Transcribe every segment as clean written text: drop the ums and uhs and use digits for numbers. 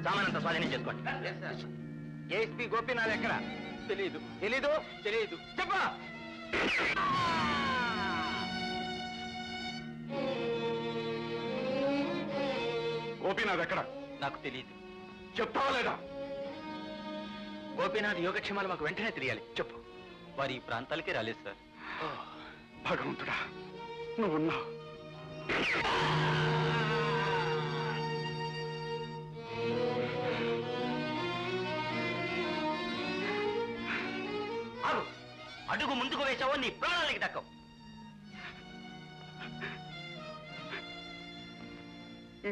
సామానంతా స్వాధీనం చేసుకోండి. ఏఎస్పీ గోపీనాథ్ ఎక్కడ? తెలీదు. తెలీదు? తెలీదు. చెప్పా. గోపీనాథ్ ఎక్కడ? నాకు తెలియదు. చెప్తావా లేదా? గోపీనాథ్ యోగక్షేమాలు మాకు వెంటనే తెలియాలి. చెప్పు. వారి ఈ ప్రాంతాలకే రాలేదు సార్. భగవంతుడా, నువ్వున్నావు. అడుగు ముందుకు వేసావో నీ ప్రాణాలకి దక్కవు.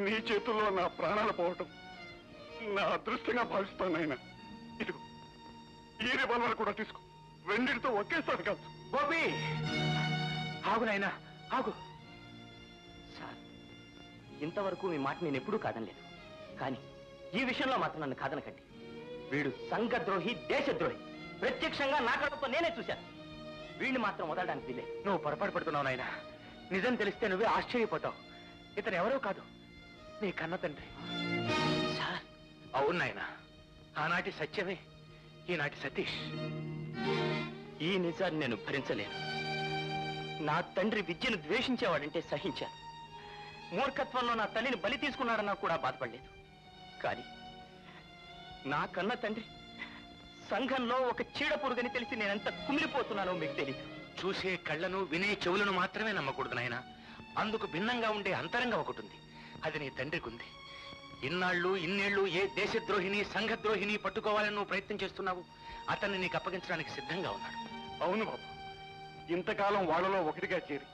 నీ చేతుల్లో నా ప్రాణాలు పోవటం నా అదృష్టంగా భావిస్తాను ఆయన. ఇదిగో ఈ రివాల్వర్ కూడా తీసుకో. రెండింటితో ఒకేసారి కాదు. గోపి ఆగు నాయనా, ఆగు. సార్, ఇంతవరకు మీ మాట నేను ఎప్పుడూ కాదనలేదు. కానీ ఈ విషయంలో మాత్రం నన్ను కాదనకండి. వీడు సంఘద్రోహి, దేశద్రోహి. ప్రత్యక్షంగా నా కళ్ళతో నేనే చూశాను. వీడిని మాత్రం వదలడానికి వీలే. నువ్వు పొరపాటు పడుతున్నావు నాయన. నిజం తెలిస్తే నువ్వే ఆశ్చర్యపోతావు. ఇతను ఎవరో కాదు, నీ కన్న తండ్రి. సార్, అవును నాయన. ఆనాటి సత్యమే ఈనాటి సతీష్. ఈ నిజాన్ని నేను భరించలేను. నా తండ్రి విద్యను ద్వేషించేవాడంటే సహించాను. మూర్ఖత్వంలో నా తల్లిని బలి తీసుకున్నాడన్నా కూడా బాధపడలేదు. కానీ నా కన్న తండ్రి సంఘంలో ఒక చీడ పురుగని తెలిసి నేనెంత కుమిలిపోతున్నానో మీకు తెలియదు. చూసే కళ్ళను, వినే చెవులను మాత్రమే నమ్మకూడదు నాయన. అందుకు భిన్నంగా ఉండే అంతరంగం ఒకటి ఉంది. అది నీ తండ్రికి ఉంది. ఇన్నాళ్ళు ఇన్నేళ్లు ఏ దేశద్రోహిని, సంఘద్రోహిని పట్టుకోవాలని నువ్వు ప్రయత్నం చేస్తున్నావు. అతన్ని నీకు అప్పగించడానికి సిద్ధంగా ఉన్నాడు. అవును బాబు, ఇంతకాలం వాళ్ళలో ఒకటిగా చేరి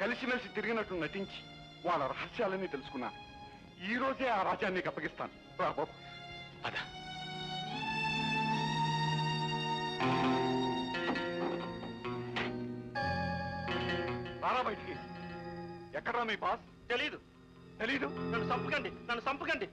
కలిసిమెలిసి తిరిగినట్టు నటించి వాళ్ళ రహస్యాలన్నీ తెలుసుకున్నాను. ఈ రోజే ఆ రాజ్యాన్ని నీకు అప్పగిస్తాను. రా బాబు. పద. రారా బయటికి. ఎక్కడ్రా మీ బాస్? తెలీదు. తెలీదు? నన్ను చంపకండి, నన్ను చంపకండి.